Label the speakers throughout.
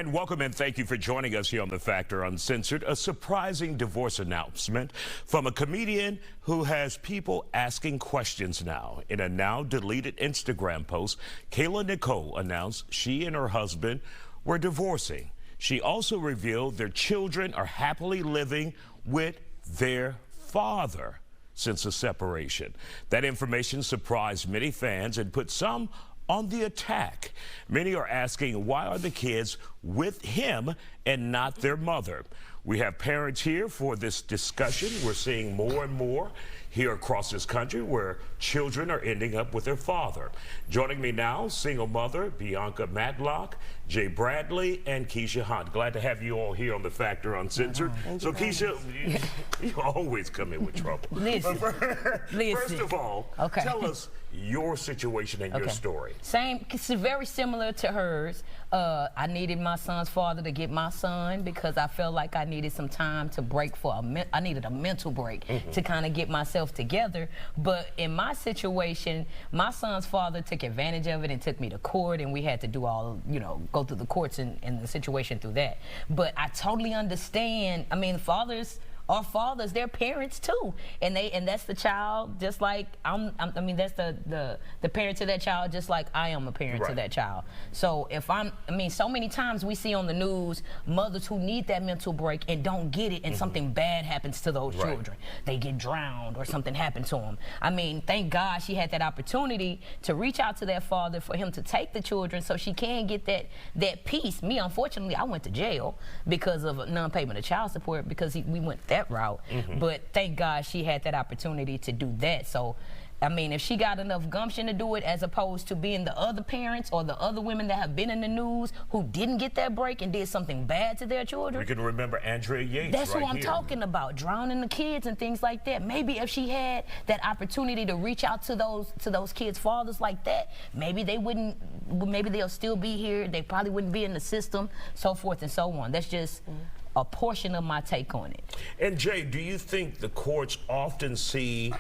Speaker 1: And welcome and thank you for joining us here on The Factor Uncensored. A surprising divorce announcement from a comedian who has people asking questions now. In a now deleted Instagram post, Kayla Nicole announced she and her husband were divorcing. She also revealed their children are happily living with their father since the separation. That information surprised many fans and put some on the attack. Many are asking, why are the kids with him and not their mother? We have parents here for this discussion. We're seeing more and more here across this country where children are ending up with their father. Joining me now, single mother Bianca Matlock, Jay Bradley, and Keisha Hunt. Glad to have you all here on The Factor Uncensored. So Keisha, you always come in with trouble.
Speaker 2: Listen.
Speaker 1: First of all, tell us your situation and your story.
Speaker 2: Same, it's very similar to hers. I needed my son's father to get my son because I felt like I needed some time to break I needed a mental break to kind of get myself together. But in my situation, my son's father took advantage of it and took me to court, and we had to do all, go through the courts and the situation through that. But I totally understand. I mean, fathers are fathers, they're parents too, and that's the child, just like I mean that's the parent to that child, just like I am a parent to that child. So if so many times we see on the news mothers who need that mental break and don't get it, and something bad happens to those children. They get drowned or something happened to them. I mean, thank God she had that opportunity to reach out to that father for him to take the children so she can get that peace. Me, unfortunately, I went to jail because of non-payment of child support because we went that route. But thank God she had that opportunity to do that. So I mean, if she got enough gumption to do it, as opposed to being the other parents or the other women that have been in the news who didn't get that break and did something bad to their children.
Speaker 1: We can remember Andrea Yates.
Speaker 2: That's who I'm talking about, drowning the kids and things like that. Maybe if she had that opportunity to reach out to those kids' fathers like that, maybe they wouldn't. Maybe they'll still be here. They probably wouldn't be in the system, so forth and so on. That's just a portion of my take on it.
Speaker 1: And Jay, do you think the courts often see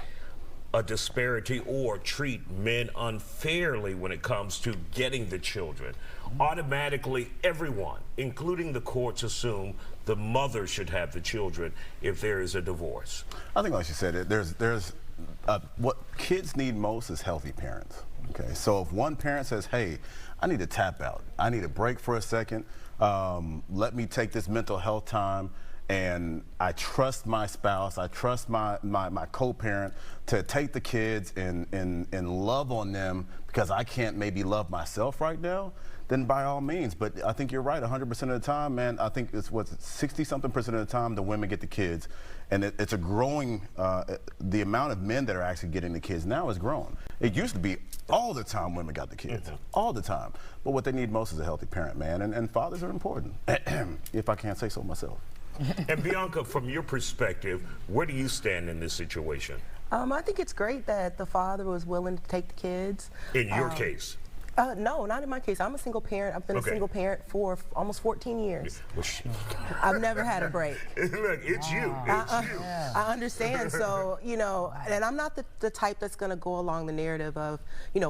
Speaker 1: a disparity or treat men unfairly when it comes to getting the children? Automatically, everyone, including the courts, assume the mother should have the children if there is a divorce.
Speaker 3: I think, like you said, what kids need most is healthy parents. Okay, so if one parent says, "Hey, I need to tap out. I need a break for a second. Let me take this mental health time," and I trust my spouse, I trust my co-parent to take the kids and love on them because I can't maybe love myself right now, then by all means. But I think you're right, 100% of the time, man. I think it's 60-something% of the time the women get the kids, and it's a growing, the amount of men that are actually getting the kids now is growing. It used to be all the time women got the kids, all the time. But what they need most is a healthy parent, man, and fathers are important, if I can't say so myself.
Speaker 1: And Bianca, from your perspective, where do you stand in this situation?
Speaker 4: I think it's great that the father was willing to take the kids.
Speaker 1: In your case?
Speaker 4: No, not in my case. I'm a single parent. I've been a single parent for almost 14 years. I've never had a break.
Speaker 1: Look, it's you. It's you.
Speaker 4: I understand. So, and I'm not the type that's going to go along the narrative of,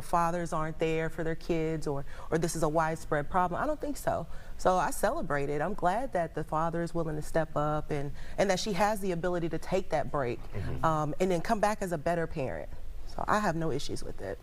Speaker 4: fathers aren't there for their kids or this is a widespread problem. I don't think so. So I celebrate it. I'm glad that the father is willing to step up and that she has the ability to take that break and then come back as a better parent. So I have no issues with it.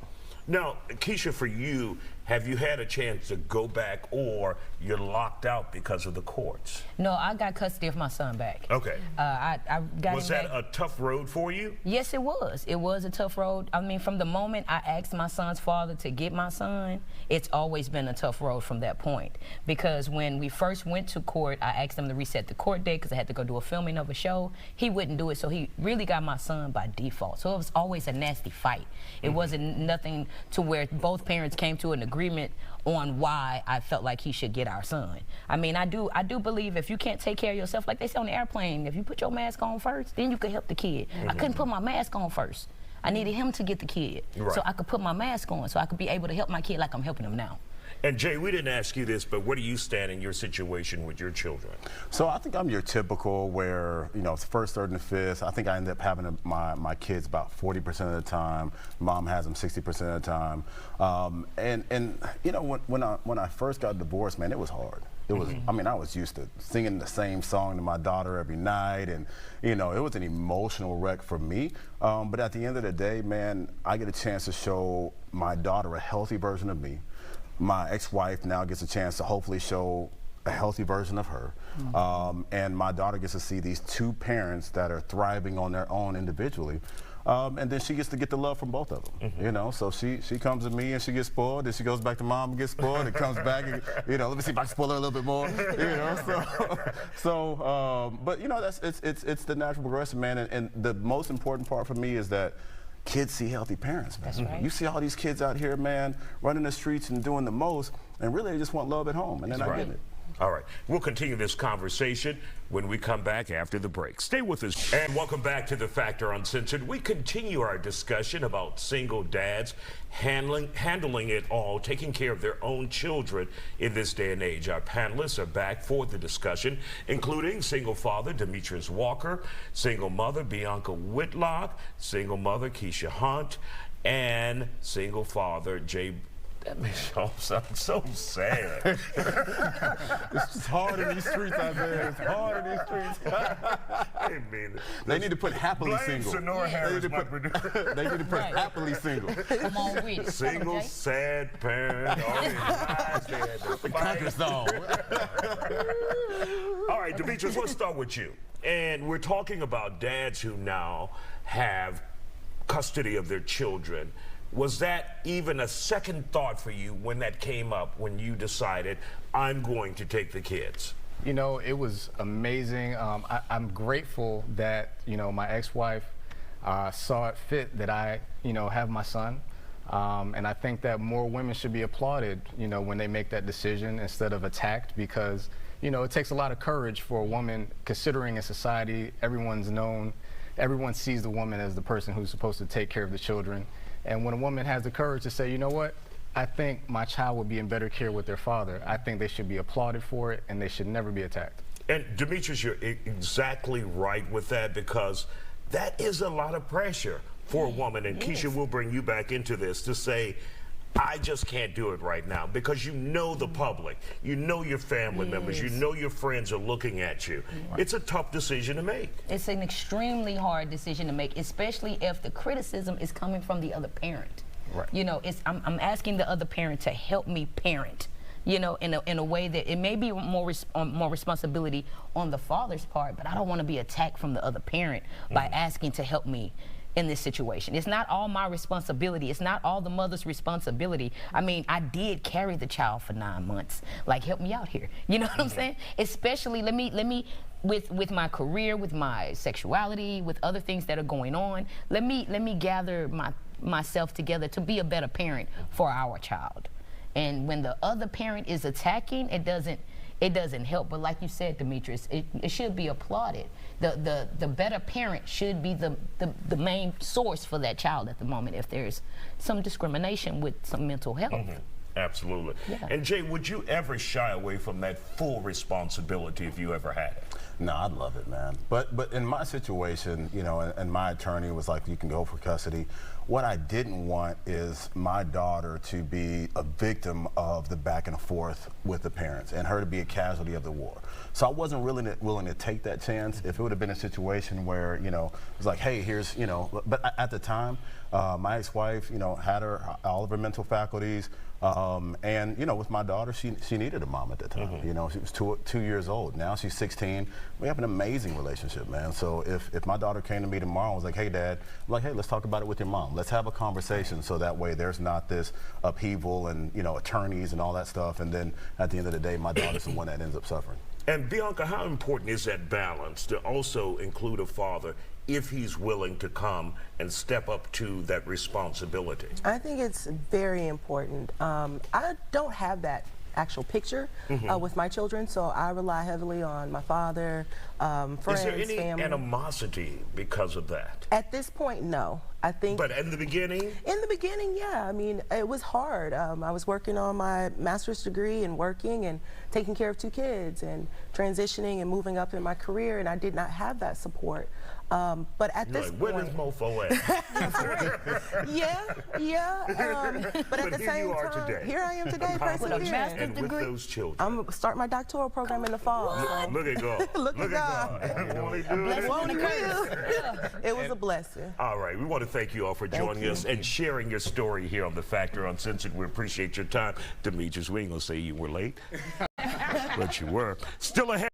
Speaker 1: Now, Keisha, for you, have you had a chance to go back or you're locked out because of the courts?
Speaker 2: No, I got custody of my son back.
Speaker 1: Okay.
Speaker 2: I got
Speaker 1: Was that a tough road for you?
Speaker 2: Yes, it was. It was a tough road. I mean, from the moment I asked my son's father to get my son, it's always been a tough road from that point. Because when we first went to court, I asked him to reset the court date because I had to go do a filming of a show. He wouldn't do it, so he really got my son by default. So it was always a nasty fight. It wasn't nothing to where both parents came to an agreement on why I felt like he should get our son. I mean, I do believe if you can't take care of yourself, like they say on the airplane, if you put your mask on first, then you can help the kid. I couldn't put my mask on first. I needed him to get the kid so I could put my mask on so I could be able to help my kid like I'm helping him now.
Speaker 1: And Jay, we didn't ask you this, but where do you stand in your situation with your children?
Speaker 3: So I think I'm your typical where, it's first, third, and fifth. I think I end up having my kids about 40% of the time. Mom has them 60% of the time. When I first got divorced, man, it was hard. It was, I mean, I was used to singing the same song to my daughter every night, and you know, it was an emotional wreck for me. But at the end of the day, man, I get a chance to show my daughter a healthy version of me. My ex-wife now gets a chance to hopefully show a healthy version of her. And my daughter gets to see these two parents that are thriving on their own individually. And then she gets to get the love from both of them, you know. So she comes to me and she gets spoiled, then she goes back to mom and gets spoiled, and comes back and, you know, let me see if I can spoil her a little bit more, you know. But you know, it's the natural progression, man. And the most important part for me is that kids see healthy parents, man.
Speaker 2: That's right.
Speaker 3: You see all these kids out here, man, running the streets and doing the most, and really they just want love at home, and they're not getting it.
Speaker 1: All right, we'll continue this conversation when we come back after the break. Stay with us. And welcome back to The Factor Uncensored. We continue our discussion about single dads handling it all, taking care of their own children in this day and age. Our panelists are back for the discussion, including single father Demetrius Walker, single mother Bianca Whitlock, single mother Keisha Hunt, and single father Jay. That makes it all sound so sad.
Speaker 3: It's just hard in these streets out there. It's hard in these streets.
Speaker 1: I didn't mean it.
Speaker 3: They need to put happily single.
Speaker 1: Sonora Harris, my producer.
Speaker 3: They need to put happily single.
Speaker 2: Come on with it.
Speaker 1: Single, sad parent. All these lies they had to fight.
Speaker 3: Song.
Speaker 1: All right, Demetrius, let's start with you. And we're talking about dads who now have custody of their children. Was that even a second thought for you when that came up, when you decided, I'm going to take the kids?
Speaker 5: You know, it was amazing. I'm grateful that, you know, my ex-wife saw it fit that I, you know, have my son. And I think that more women should be applauded, you know, when they make that decision instead of attacked, because, you know, it takes a lot of courage for a woman, considering in society, everyone sees the woman as the person who's supposed to take care of the children. And when a woman has the courage to say, you know what, I think my child would be in better care with their father, I think they should be applauded for it, and they should never be attacked.
Speaker 1: And Demetrius, you're exactly right with that, because that is a lot of pressure for a woman. And Keisha, we'll bring you back into this to say, I just can't do it right now, because you know the public, you know your family members, you know your friends are looking at you. It's a tough decision to make.
Speaker 2: It's an extremely hard decision to make, especially if the criticism is coming from the other parent.
Speaker 5: Right.
Speaker 2: You know, I'm asking the other parent to help me parent, you know, in a way that it may be more responsibility on the father's part, but I don't want to be attacked from the other parent by asking to help me in this situation. It's not all my responsibility. It's not all the mother's responsibility. I mean, I did carry the child for 9 months. Like, help me out here. You know what I'm saying? Especially, let me with my career, with my sexuality, with other things that are going on, let me gather myself together to be a better parent for our child. And when the other parent is attacking, it doesn't help. But like you said, Demetrius, it should be applauded. The better parent should be the main source for that child at the moment if there's some discrimination with some mental health.
Speaker 1: Absolutely.
Speaker 2: Yeah.
Speaker 1: And Jay, would you ever shy away from that full responsibility if you ever had it?
Speaker 3: No, I'd love it, man. But in my situation, you know, and my attorney was like, you can go for custody. What I didn't want is my daughter to be a victim of the back and forth with the parents and her to be a casualty of the war. So I wasn't really willing to take that chance. If it would have been a situation where, you know, it was like, hey, here's, you know, but at the time, my ex-wife, you know, had all of her mental faculties. And, you know, with my daughter, she needed a mom at that time. You know, she was two years old. Now she's 16. We have an amazing relationship, man. So if my daughter came to me tomorrow and was like, hey, Dad, I'm like, hey, let's talk about it with your mom. Let's have a conversation so that way there's not this upheaval and, you know, attorneys and all that stuff. And then at the end of the day, my daughter's the one that ends up suffering.
Speaker 1: And Bianca, how important is that balance to also include a father if he's willing to come and step up to that responsibility?
Speaker 4: I think it's very important. I don't have that actual picture with my children, so I rely heavily on my father, friends,
Speaker 1: Is there any
Speaker 4: family.
Speaker 1: animosity because of that?
Speaker 4: At this point, no. I think.
Speaker 1: But in the beginning?
Speaker 4: In the beginning, yeah. I mean, it was hard. I was working on my master's degree and working and taking care of 2 kids and transitioning and moving up in my career, and I did not have that support. But at this point,
Speaker 1: where is Mofo at?
Speaker 4: yeah. But at the
Speaker 1: here
Speaker 4: same
Speaker 1: you are
Speaker 4: time,
Speaker 1: today.
Speaker 4: here I am today, persevering.
Speaker 1: And with those children.
Speaker 4: I'm gonna start my doctoral program in the fall.
Speaker 1: Look at God.
Speaker 4: Look at God. Won't he will? It was a blessing.
Speaker 1: All right, we want to thank you all for joining us and sharing your story here on The Factor Uncensored. We appreciate your time. Demetrius, we ain't gonna say you were late, but you were. Still ahead.